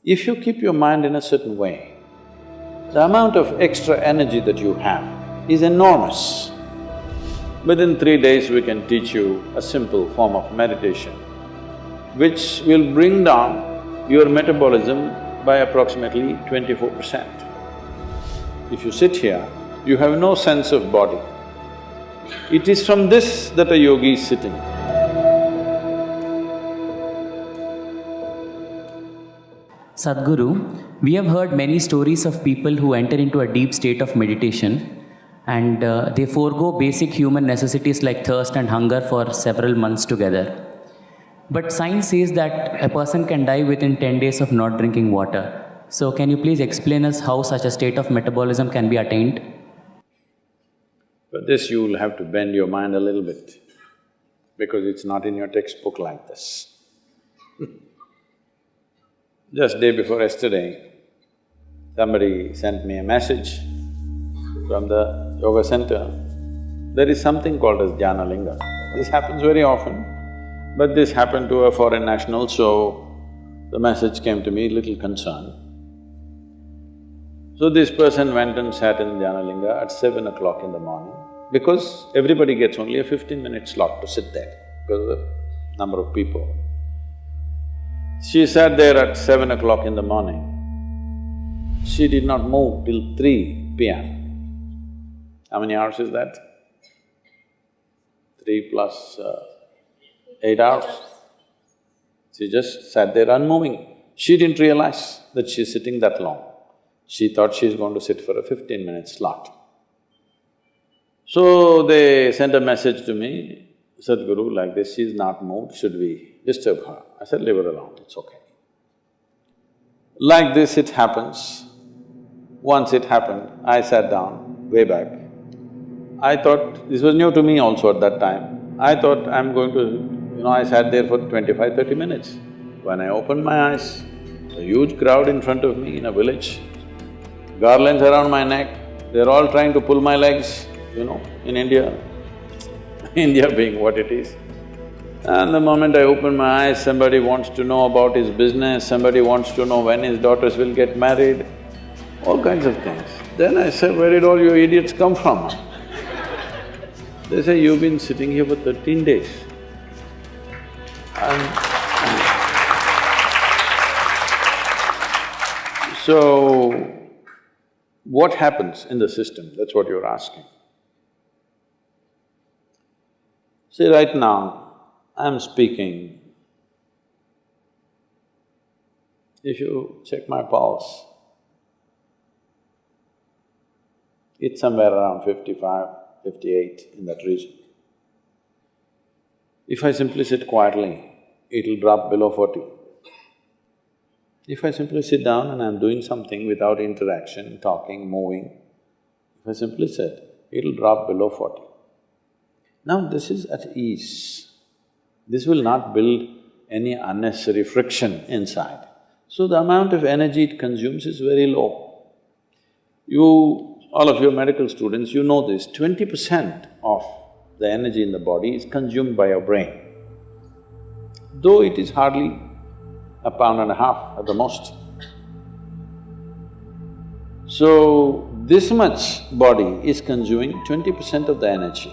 If you keep your mind in a certain way, the amount of extra energy that you have is enormous. Within 3 days, we can teach you a simple form of meditation which will bring down your metabolism by approximately 24%. If you sit here, you have no sense of body. It is from this that a yogi is sitting. Sadhguru, we have heard many stories of people who enter into a deep state of meditation and they forego basic human necessities like thirst and hunger for several months together. But science says that a person can die within 10 days of not drinking water. So can you please explain us how such a state of metabolism can be attained? For this, you will have to bend your mind a little bit, because it's not in your textbook like this. Just day before yesterday, somebody sent me a message from the yoga center. There is something called as Dhyana Linga. This happens very often, but this happened to a foreign national, so the message came to me little concerned. So this person went and sat in Dhyana Linga at 7 o'clock in the morning, because everybody gets only a 15-minute slot to sit there because of the number of people. She sat there at 7 o'clock in the morning. She did not move till 3 p.m. How many hours is that? 3 plus 8 hours. She just sat there unmoving. She didn't realize that she's sitting that long. She thought she's going to sit for a 15-minute slot. So they sent a message to me, Sadhguru, like this, she's not moved, should we disturb her? I said, leave her alone, it's okay. Like this it happens. Once it happened, I sat down, way back. I thought… this was new to me also at that time. I thought I'm going to… I sat there for 25–30 minutes. When I opened my eyes, a huge crowd in front of me in a village, garlands around my neck, they're all trying to pull my legs, in India, India being what it is. And the moment I open my eyes, somebody wants to know about his business, somebody wants to know when his daughters will get married, all kinds of things. Then I said, where did all you idiots come from? They say, you've been sitting here for 13 days. So, what happens in the system? That's what you're asking. See, right now, I'm speaking. If you check my pulse, it's somewhere around 55, 58, in that region. If I simply sit quietly, it'll drop below 40. If I simply sit down and I'm doing something without interaction, talking, moving, if I simply sit, it'll drop below 40. Now this is at ease. This will not build any unnecessary friction inside. So the amount of energy it consumes is very low. All of your medical students, you know this, 20% of the energy in the body is consumed by your brain, though it is hardly a pound and a half at the most. So, this much body is consuming 20% of the energy.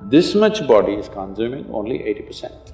This much body is consuming only 80%.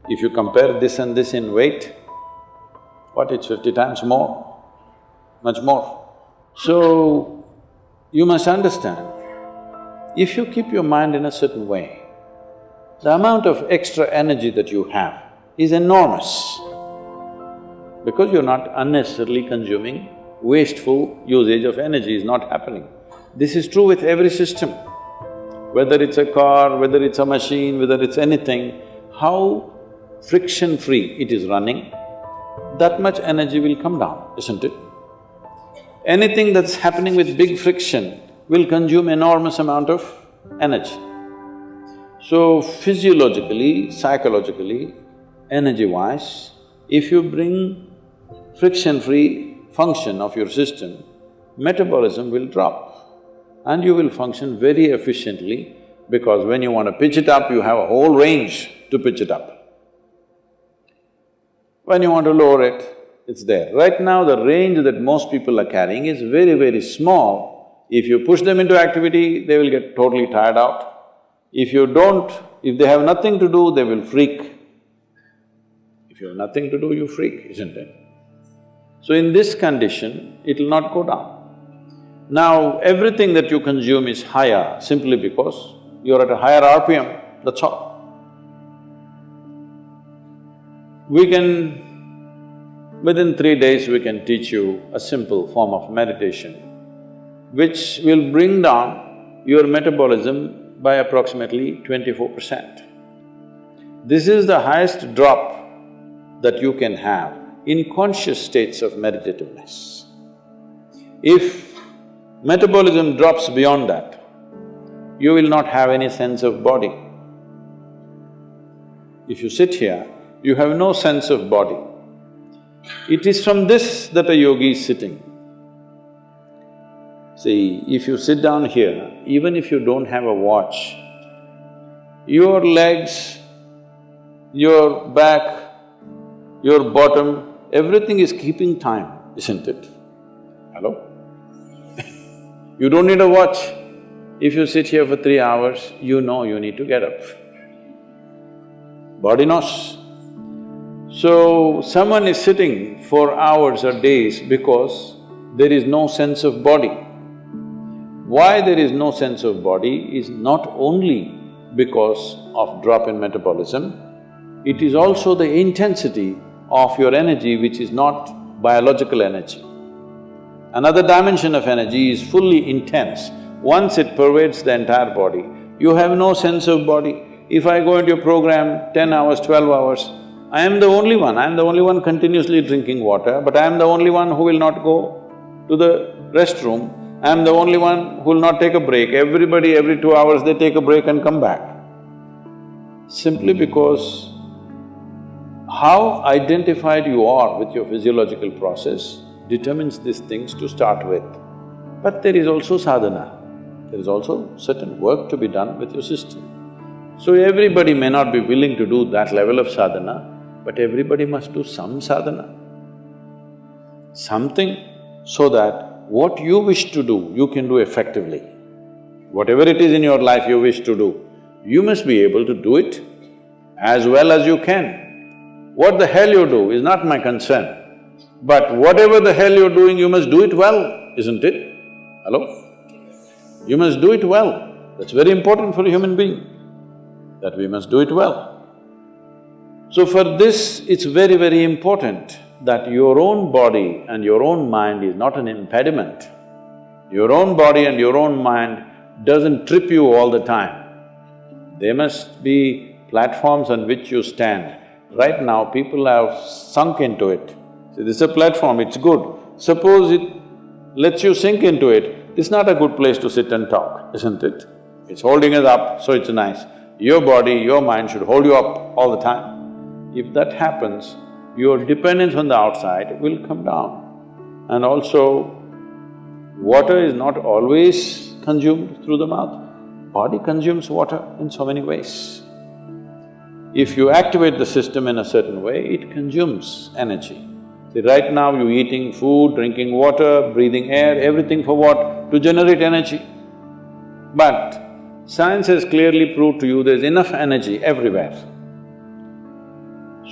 If you compare this and this in weight, it's 50 times more, much more. So, you must understand, if you keep your mind in a certain way, the amount of extra energy that you have is enormous, because you're not unnecessarily consuming, wasteful usage of energy is not happening. This is true with every system. Whether it's a car, whether it's a machine, whether it's anything, how friction-free it is running, that much energy will come down, isn't it? Anything that's happening with big friction will consume enormous amount of energy. So physiologically, psychologically, energy-wise, if you bring friction-free function of your system, metabolism will drop and you will function very efficiently, because when you want to pitch it up, you have a whole range to pitch it up. When you want to lower it, it's there. Right now, the range that most people are carrying is very, very small. If you push them into activity, they will get totally tired out. If you don't, if they have nothing to do, they will freak. If you have nothing to do, you freak, isn't it? So in this condition, it will not go down. Now, everything that you consume is higher simply because you're at a higher RPM, that's all. Within 3 days, we can teach you a simple form of meditation which will bring down your metabolism by approximately 24%. This is the highest drop that you can have in conscious states of meditativeness. If metabolism drops beyond that, you will not have any sense of body. If you sit here, you have no sense of body. It is from this that a yogi is sitting. See, if you sit down here, even if you don't have a watch, your legs, your back, your bottom, everything is keeping time, isn't it? Hello? You don't need a watch. If you sit here for 3 hours, you know you need to get up. Body knows. So, someone is sitting for hours or days because there is no sense of body. Why there is no sense of body is not only because of drop in metabolism, it is also the intensity of your energy which is not biological energy. Another dimension of energy is fully intense. Once it pervades the entire body, you have no sense of body. If I go into your program 10 hours, 12 hours, I am the only one continuously drinking water, but I am the only one who will not go to the restroom. I am the only one who will not take a break. Everybody, every 2 hours they take a break and come back. Simply because how identified you are with your physiological process determines these things to start with. But there is also sadhana, there is also certain work to be done with your system. So everybody may not be willing to do that level of sadhana, but everybody must do some sadhana. Something so that what you wish to do, you can do effectively. Whatever it is in your life you wish to do, you must be able to do it as well as you can. What the hell you do is not my concern, but whatever the hell you're doing, you must do it well, isn't it? Hello? You must do it well. That's very important for a human being, that we must do it well. So for this, it's very, very important that your own body and your own mind is not an impediment. Your own body and your own mind doesn't trip you all the time. There must be platforms on which you stand. Right now, people have sunk into it. See, this is a platform, it's good. Suppose it lets you sink into it, it's not a good place to sit and talk, isn't it? It's holding us up, so it's nice. Your body, your mind should hold you up all the time. If that happens, your dependence on the outside will come down. And also, water is not always consumed through the mouth. Body consumes water in so many ways. If you activate the system in a certain way, it consumes energy. See, right now you're eating food, drinking water, breathing air, everything for what? To generate energy. But science has clearly proved to you there's enough energy everywhere.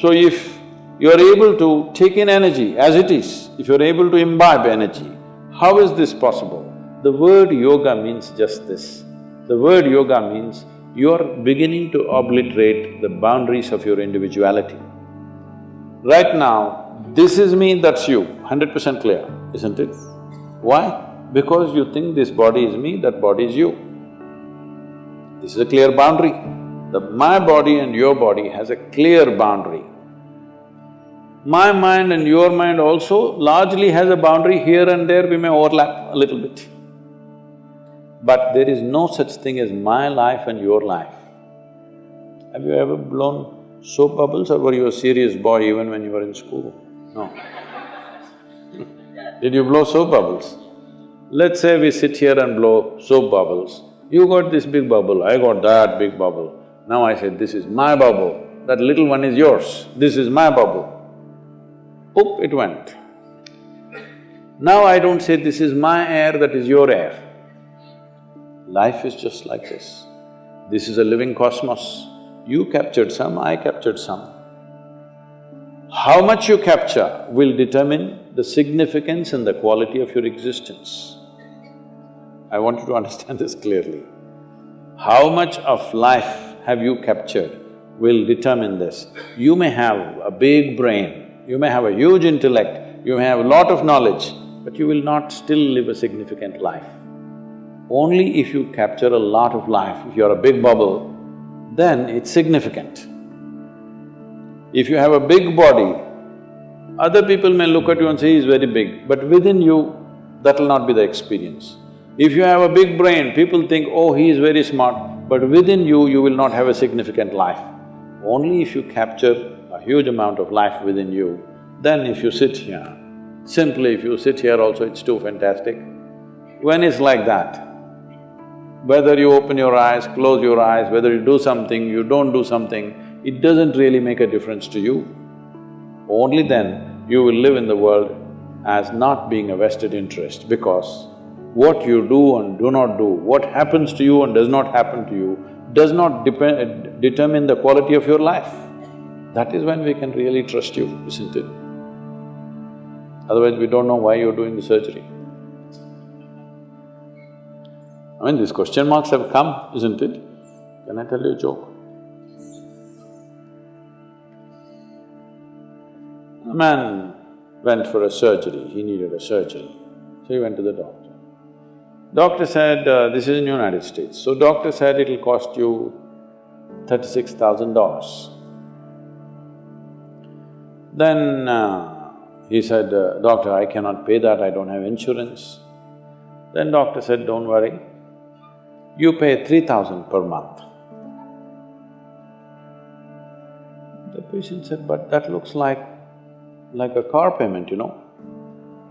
So if you're able to take in energy as it is, if you're able to imbibe energy, how is this possible? The word yoga means just this. The word yoga means you're beginning to obliterate the boundaries of your individuality. Right now, this is me, that's you, 100% clear, isn't it? Why? Because you think this body is me, that body is you. This is a clear boundary. My body and your body has a clear boundary. My mind and your mind also largely has a boundary. Here and there we may overlap a little bit. But there is no such thing as my life and your life. Have you ever blown soap bubbles, or were you a serious boy even when you were in school? No. Did you blow soap bubbles? Let's say we sit here and blow soap bubbles. You got this big bubble, I got that big bubble. Now I said, this is my bubble, that little one is yours, this is my bubble. oop, it went. Now I don't say this is my air, that is your air. Life is just like this. This is a living cosmos. You captured some, I captured some. How much you capture will determine the significance and the quality of your existence. I want you to understand this clearly. How much of life have you captured will determine this. You may have a big brain, you may have a huge intellect, you may have a lot of knowledge, but you will not still live a significant life. Only if you capture a lot of life, if you're a big bubble, then it's significant. If you have a big body, other people may look at you and say, he's very big, but within you, that will not be the experience. If you have a big brain, people think, oh, he is very smart, but within you, you will not have a significant life. Only if you capture a huge amount of life within you, then if you sit here, simply if you sit here also, it's too fantastic. When it's like that, whether you open your eyes, close your eyes, whether you do something, you don't do something, it doesn't really make a difference to you. Only then you will live in the world as not being a vested interest, because what you do and do not do, what happens to you and does not happen to you, does not determine the quality of your life. That is when we can really trust you, isn't it? Otherwise, we don't know why you're doing the surgery. I mean, these question marks have come, isn't it? Can I tell you a joke? A man went for a surgery, he needed a surgery, so he went to the doctor. Doctor said, this is in United States, so doctor said it'll cost you $36,000. Then he said, doctor, I cannot pay that, I don't have insurance. Then doctor said, don't worry, you pay $3,000 per month. The patient said, but that looks like a car payment, you know,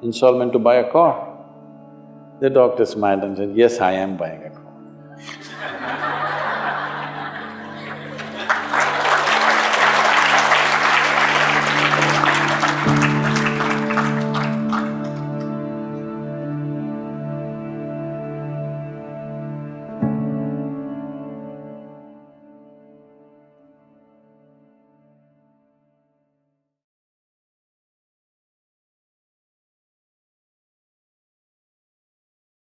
installment to buy a car. The doctor smiled and said, yes, I am buying a car.